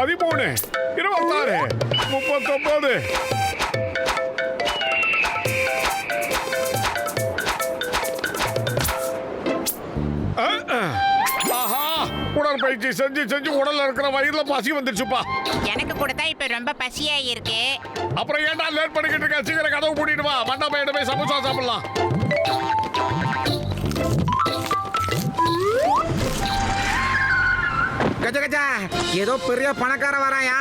13, 26, 39. உடற்பயிற்சி செஞ்சு செஞ்சு உடல்ல இருக்கிற வயிறுல பசி வந்துருச்சுப்பா. எனக்கு கூட தான் இப்ப ரொம்ப பசியா இருக்கு. அப்புறம் ஏன்டா லேட் பண்ணிக்கிட்டு இருக்க? சீக்கிரம் கதவு பூட்டிட்டு வா, மண்டா பையன் போய் சமோசா சாப்பிடலாம். கஜ கஜா ஏதோ பெரிய பணக்கார வராயா,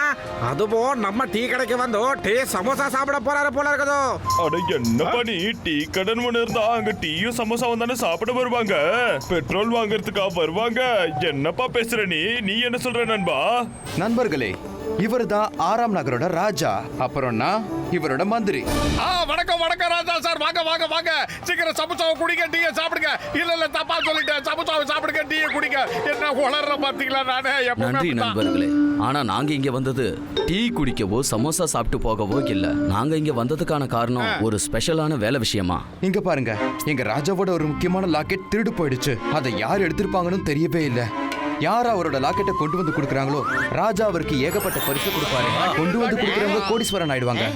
அதுவோ நம்ம டீ கடைக்கு வந்தோ டீ சமோசா சாப்பிட போறாரு போல இருக்குதோ. அட என்னப்பா நீ டீ கடன் இருந்தா அங்க டீயும் சமோசாவும் தானே சாப்பிட வருவாங்க, பெட்ரோல் வாங்குறதுக்கா வருவாங்க. என்னப்பா பேசுற நீ என்ன சொல்ற நண்பா? நண்பர்களே, இவர்தான் 6ஆம் நகரோட ராஜா, அப்புறம் நான் இவரோட மந்திரி. வணக்கம் வணக்கம் ராஜா சார், வாங்க வாங்க வாங்க, சீக்கிரம் சமோசாவை குடிங்க, டீயை சாப்பிடுங்க. இல்ல தப்பா சொல்லிட்டேன், சமோசாவை சாப்பிடுங்க, டீயை குடிங்க. என்ன உளற பாத்தீங்களா? நானே நன்றி நண்பர்களே. ஆனா நாங்க இங்க வந்தது டீ குடிக்கவோ சமோசா சாப்பிட்டு போகவோ இல்ல. நாங்க இங்க வந்ததுக்கான காரணம் ஒரு ஸ்பெஷலான வேலை விஷயமா. இங்க பாருங்க, எங்க ராஜாவோட ஒரு முக்கியமான லாக்கெட் திருடு போயிடுச்சு. அதை யார் எடுத்திருப்பாங்கன்னு தெரியவே இல்ல. யார் அவரோட லாக்கெட்டை கொண்டு வந்து கொடுக்கறாங்களோ ராஜா அவருக்கு ஏகப்பட்ட பரிசு கொடுப்பாரு. கொண்டு வந்து கொடுக்கறவங்க கோடீஸ்வரன் ஆயிடுவாங்க.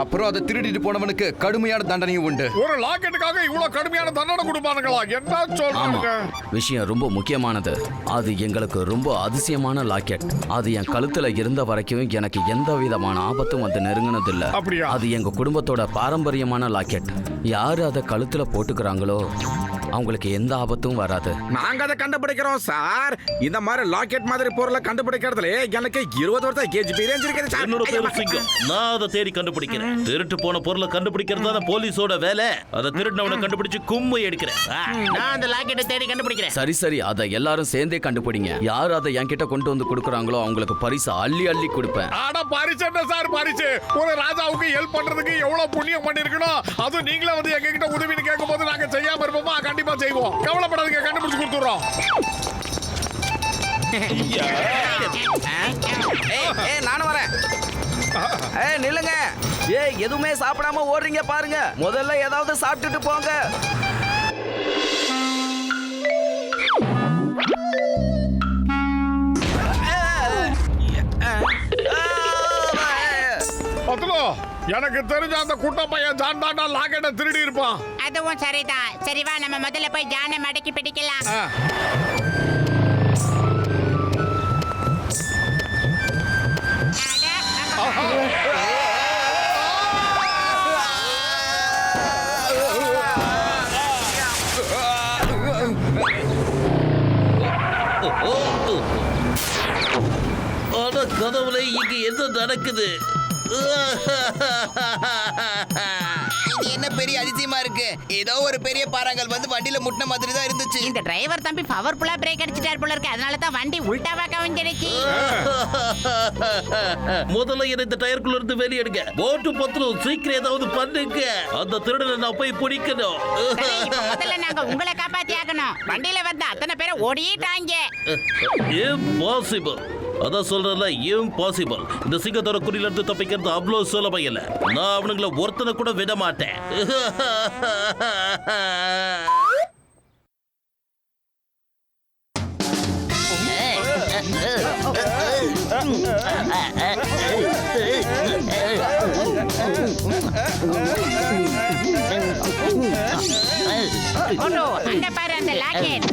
அப்புறம் அதை திருடிட்டு போனவனுக்கு கடுமையான தண்டனையும் உண்டு. ஒரு லாக்கெட்டுக்காக இவ்வளவு கடுமையான தண்டனை கொடுப்பானுங்களா? என்ன சொல்றாங்க? விஷயம் ரொம்ப முக்கியமானது. அது எங்களுக்கு ரொம்ப அதிசயமான லாக்கெட். அது என் கழுத்துல இருந்த வரைக்கும் எனக்கு எந்த விதமான ஆபத்தும் வந்து நெருங்கினதில்ல. அப்படியா? அது எங்க குடும்பத்தோட பாரம்பரியமான லாக்கெட். யாரு அதை கழுத்துல போட்டுக்கிறாங்களோ அவங்களுக்கு எந்த ஆபத்தும் வராது. நாங்க அதை கண்டுபிடிக்கிறோம் சார். இந்த மாதிரி லாக்கெட் மாதிரி பொருளை கண்டுபிடிக்கிறதுல எனக்கு 20 வருஷம் எக்ஸ்பீரியன்ஸ் இருக்குது சார். என்னோட பேரு சிங்கம். நான் அதை தேடி கண்டுபிடிக்கிறேன். திருட்டு போன பொருளை கண்டுபிடிக்கிறது தான் போலீஸோட வேலை. அதை திருடினவனை கண்டுபிடிச்சு கும்மை எடுக்கிறேன். நான் அந்த லாக்கெட்டை தேடி கண்டுபிடிக்கிறேன். சரி அதை எல்லாரும் சேர்ந்தே கண்டுபிடிங்க. யார் அதை என்கிட்ட கொண்டு வந்து கொடுக்குறாங்களோ அவங்களுக்கு பரிசு அள்ளி அள்ளி கொடுப்பேன். ஆனா பரிசு என்ன சார் பரிசு? ஒரு ராஜாவுக்கு ஹெல்ப் பண்றதுக்கு எவ்வளவு புண்ணியம் பண்ணிருக்கணும். அது நீங்களே வந்து எங்க கிட்ட உதவின்னு கேட்கும் போது நாங்க செய்யாம இருப்போமா? கண்டிப்பா செய்வோம். கவலைப்படாதீங்க, கண்டுபிடிச்சு கொடுத்துறோம். நானும் வரேன். நில்லுங்க. எதுவுமே சாப்பிடாம ஓடுறீங்க பாருங்க. முதல்ல ஏதாவது சாப்பிட்டுட்டு போங்க. எனக்கு தெரிஞ்ச அந்த குட்ட பையன் ஜான் தாண்டா லாக்கெட்டை திருடி இருப்பான். அதுவும் சரிதான். சரி வா, நம்ம முதல்ல போய் ஜானை மடக்கி பிடிக்கலாம். கதவுல இங்க என்ன நடக்குது? இது என்ன பெரிய அதிசயமா இருக்கு. ஏதோ ஒரு பெரிய பாறாங்கல் வந்து வண்டியில முட்டின மாதிரி தான் இருந்துச்சு. இந்த டிரைவர் தம்பி பவர்ஃபுல்லா பிரேக் அடிச்சிட்டார் போல இருக்கு. அதனால தான் வண்டி உல்டாவா கவிஞ்சிருச்சு. முதல்ல இந்த டயருக்குள்ள இருந்து வெளியே எடுங்க. போட்டு பத்திரம் சீக்கிரம் ஏதாவது பண்ணுங்க. அந்த திருடனை நான் போய் பிடிக்கணும். முதல்ல நாங்க உங்களை காப்பாத்தி ஆகணும். வண்டியில வந்த அத்தனை பேரை ஓடிட்டாங்க. இம்பாசிபிள். அதான் சொல்றல, இம்பாசிபிள். இந்த சிங்கத்தோட குறியில இருந்து தப்பிக்கிறது அவ்வளவு சுலபம் இல்ல. நான் அவனுங்களை ஒருத்தனை கூட விட மாட்டேன். அங்க பாரு அந்த லாக்கெட்.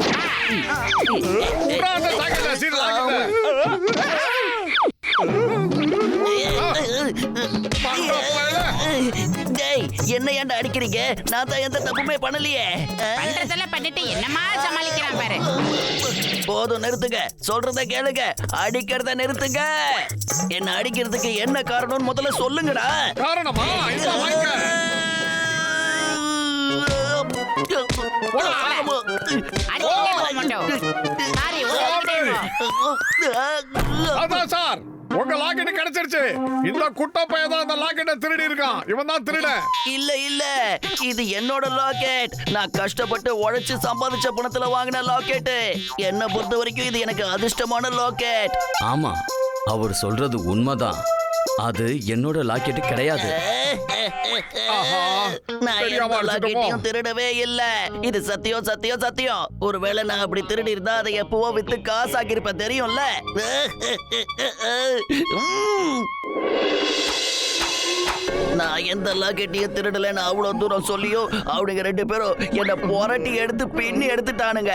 என்ன ஏன்டா அடிக்கிறீங்க? நான் தான் எந்த தப்புமே பண்ணலையே. பண்றதெல்லாம் பண்ணிட்டு என்னமா சமாளிக்கிறான் பாரு. போதும், நிறுத்துங்க. சொல்றத கேளுங்க. அடிக்கிறத நிறுத்துங்க. என்ன அடிக்கிறதுக்கு என்ன காரணம் முதல்ல சொல்லுங்கடா. காரணமா? அதான் சார், உங்க லாக்கெட் கிடைச்சிருச்சு. இந்த குட்ட பையன் தான் அந்த லாக்கெட்டை திருடி இருக்கான். இவன் தான் திருடன். இல்ல இது என்னோட லாக்கெட். நான் கஷ்டப்பட்டு உழைச்சு சம்பாதிச்ச பணத்துல வாங்கின லாக்கெட். என்ன பொறுத்த வரைக்கும் இது எனக்கு அதிர்ஷ்டமான லாக்கெட். ஆமா, அவர் சொல்றது உண்மைதான். அது என்னோட லாக்கெட் கிடையாது. ஆஹா, நான் தெரியாம எந்த அடிச்சிட்டோமோ? லாக்கெட்டையும் திருடவே இல்ல. இது சத்தியம் சத்தியம் சத்தியம். ஒருவேளை நான் அப்படி திருடி இருந்தா அதை எப்பவோ வித்து காசாக்கி இருப்பேன், தெரியும்ல. உம். நான் எந்த லாக்கெட்டையும் திருடலன்னு அவ்வளவு தூரம் சொல்லியும் அவனுங்க 2 பேரும் என்ன புரட்டி எடுத்து பின்னி எடுத்துட்டானுங்க.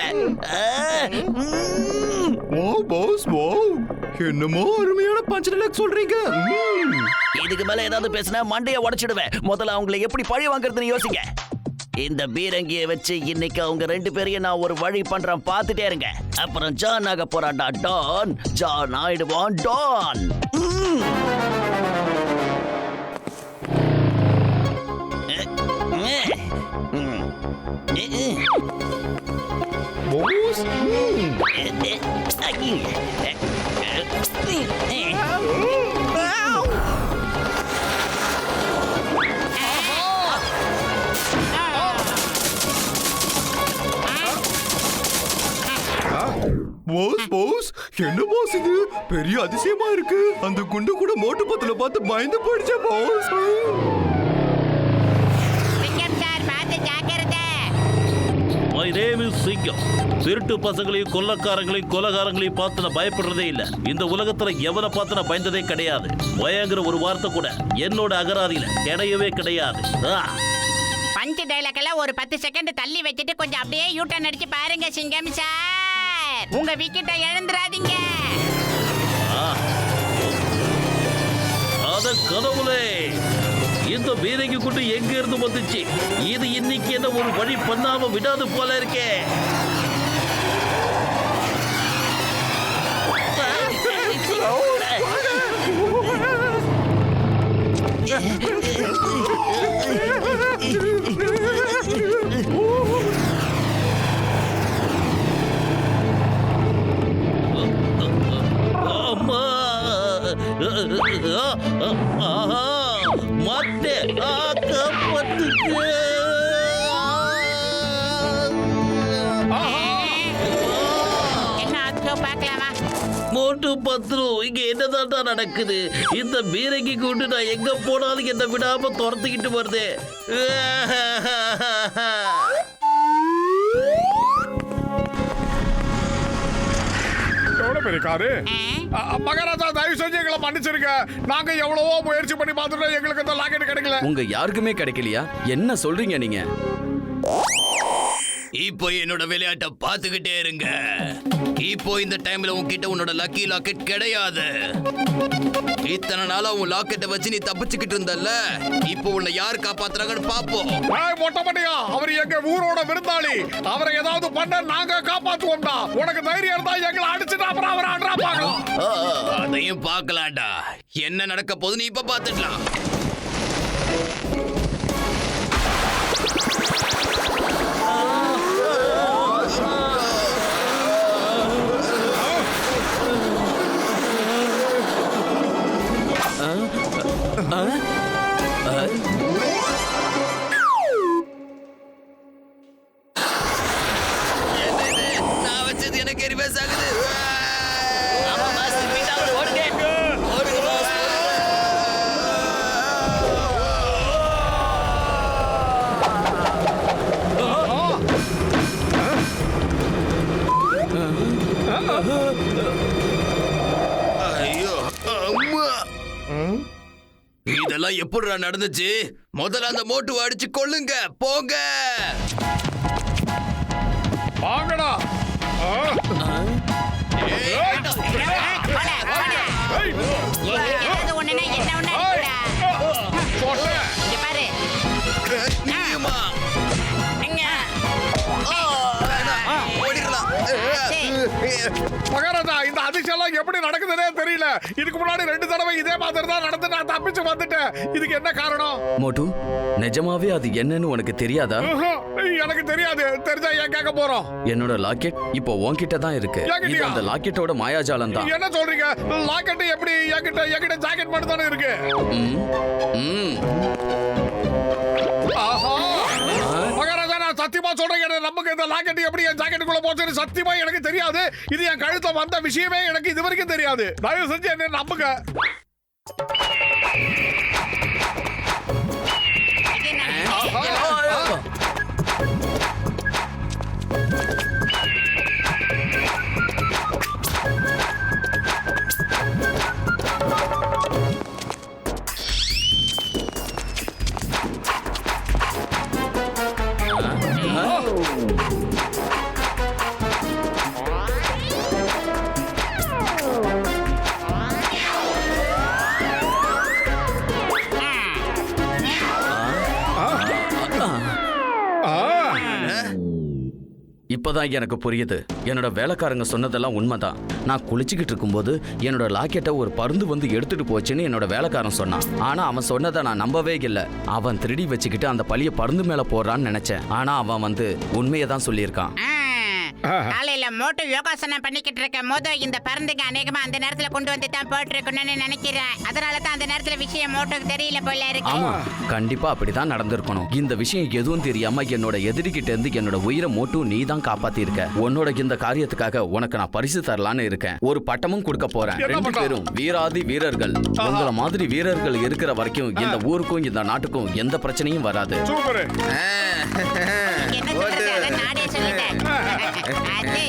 என்னமோ அருமையான பஞ்ச் டைலாக் சொல்றீங்க. இதுக்கு மேல ஏதாவது பேசினா மண்டைய உடைச்சிடுவேன். முதல்ல அவங்களை எப்படி பழி வாங்குறதுன்னு யோசிங்க. இந்த பீரங்கியை வச்சு இன்னைக்கு அவங்க 2 பேரையும் நான் ஒரு வழி பண்றேன், பார்த்துட்டே இருங்க. அப்புறம் ஜான் ஆக போறான்டா டான். ஜான் ஆயிடுவான் டான். போஸ் என்ன போஸ் இது பெரிய அதிசயமா இருக்கு. அந்த குண்டு கூட மோட்டு பத்துல பார்த்து பயந்து போயிடுச்சே போஸ். சிங்கம் சார், பார்த்து ஜாக்கிரதை. My name is சிங்கம். திருட்டு பசங்களையும் கொள்ளக்காரங்களையும் கொலகாரங்களையும் பார்த்து நான் பயப்படுறதே இல்ல. இந்த உலகத்துல எவனை பார்த்து நான் பயந்ததே கிடையாது. பயங்கிற ஒரு வார்த்தை கூட என்னோட அகராதியில கிடையவே கிடையாது. பஞ்ச் டைலாக் எல்லாம் ஒரு 10 செகண்ட் தள்ளி வச்சுட்டு கொஞ்சம் அப்படியே யூட்டர்ன் அடிச்சு பாருங்க சிங்கம் சார். உங்க விக்கெட்டை இழந்துராதீங்க. அத கடவுளே, இந்த பீரங்கி குண்டு எங்க இருந்து வந்துச்சு? இது இன்னைக்கு என்ன ஒரு வழி பண்ணாம விடாது போல இருக்கே. அம்மா, மாட்டே காப்பாத்துக்கு. என்ன ஆச்சோ பார்க்கலாமா? மோட்டு பத்ரு, இங்க என்னதான்டா நடக்குது? இந்த பீரங்கி கொண்டு நான் எங்க போனாலும் என்ன விடாம துரத்திக்கிட்டு வருது. எவ்வளவு பெரிய காரு? மகாராஜா, தயவு செஞ்சு எங்களை மன்னிச்சிருங்க. நாங்க எவ்வளவோ முயற்சி பண்ணி பார்த்துட்டோம், எங்களுக்கு இந்த லாக்கெட் கிடைக்கல. உங்க யாருக்குமே கிடைக்கலையா? என்ன சொல்றீங்க நீங்க? இப்போ என்னோட விளையாட்டை பார்த்துக்கிட்டே இருங்க. இப்போ இந்த டைம்ல உன்கிட்ட உன்னோட லக்கி லாக்கெட் கிடையாது. இத்தனை நாளா உன் லாக்கெட்டை வச்சு நீ தப்பிச்சுக்கிட்டு இருந்தல்ல, இப்போ உன்னை யார் காப்பாத்துறாங்கன்னு பாப்போம். மொட்டை மட்டியா, அவர் எங்க ஊரோட விருந்தாளி. அவரை ஏதாவது பண்ண நாங்க காப்பாத்துவோம்டா. உனக்கு தைரியம் இருந்தா எங்களை அடிச்சுட்டு அப்புறம் அவரை அட்ரா பார்க்கலாம். அதையும் பார்க்கலாம்டா. என்ன நடக்க போகுது நீ இப்ப பார்த்துடலாம். நான் வச்சது எனக்கு எரிவேஸ் ஆகுது. ஆமா பாஸ், பின்னால ஓடுங்க. ஓடுங்க பாஸ். ஐயோ அம்மா, இதெல்லாம் எப்படிடா நடந்துச்சு? முதல்ல அந்த மோட்டுவை அடிச்சு கொள்ளுங்க. போங்க வாங்கடா. ஏதாவது ஒண்ணுனா என்ன ஒண்ணு அடிக்குடா. இங்க பாரு. நீயுமா? இங்க. ஓடிடலாம். மகாராஜா, இந்த அதிசயம் எப்படி நடக்குதுன்னே தெரியல. இதுக்கு முன்னாடி 2 தடவை இதே மாதிரி தான் நடந்து நான் தப்பிச்சு வந்துட்டேன். இதுக்கு என்ன காரணம்? மோட்டு, நிஜமாவே அது என்னன்னு உனக்கு தெரியாதா? எனக்கு தெரியாது. தெரிஞ்சா ஏன் கேட்க போறோம்? என்னோட லாக்கெட் இப்போ உன்கிட்ட தான் இருக்கு. இது அந்த லாக்கெட்டோட மாயாஜாலம் தான். என்ன சொல்றீங்க? லாக்கெட் எப்படி என்கிட்ட ஜாக்கெட் மட்டும் தானே இருக்கு. ஆஹா, மகாராஜா, நான் சத்தியமா சொல்றேன், நமக்கு இந்த லாக்கெட் எப்படி என் ஜாக்கெட்டுக்குள்ள போச்சுன்னு சத்தியமா எனக்கு தெரியாது. இது என் கழுத்துல வந்த விஷயமே எனக்கு இது வரைக்கும் தெரியாது. தயவு செஞ்சு என்ன நம்புங்க. இது என்ன? இப்பதான் எனக்கு புரியுது. என்னோட வேலைக்காரங்க சொன்னதெல்லாம் உண்மைதான். நான் குளிச்சுக்கிட்டு இருக்கும்போது என்னோட லாக்கெட்டை ஒரு பருந்து வந்து எடுத்துட்டு போச்சுன்னு என்னோட வேலைக்காரன் சொன்னான். ஆனா அவன் சொன்னதை நான் நம்பவே இல்லை. அவன் திருடி வச்சுக்கிட்டு அந்த பழிய பருந்து மேல போடுறான்னு நினைச்சேன். ஆனா அவன் வந்து உண்மையை தான் சொல்லியிருக்கான். காலையில மோட்டு யோகாசனம் பண்ணிக்கிட்டு இருக்கும் போது இந்த பருந்துங்க அநேகமா அந்த நேரத்துல கொண்டு வந்து தான் போட்டிருக்கணும்னு நினைக்கிறேன். அதனால தான் அந்த நேரத்துல விஷயம் மோட்டுக்கு தெரியல போல இருக்கு. ஆமா, கண்டிப்பா அப்படிதான் நடந்திருக்கணும். இந்த விஷயம் எதுவும் தெரியாம என்னோட எதிரிகிட்ட இருந்து என்னோட உயிரை மோட்டு நீ தான் காப்பாத்தி இருக்க. உன்னோட இந்த காரியத்துக்காக உனக்கு நான் பரிசு தரலான்னு இருக்கேன். ஒரு பட்டமும் கொடுக்க போறேன். என்ன 2 பட்டம்? பேரும் வீராதி வீரர்கள். உங்கள மாதிரி வீரர்கள் இருக்கிற வரைக்கும் இந்த ஊருக்கும் இந்த நாட்டுக்கும் எந்த பிரச்சனையும் வராது. சூப்பர். என்ன சொல்றது? அதான் நானே சொல்லிட்டேன். அது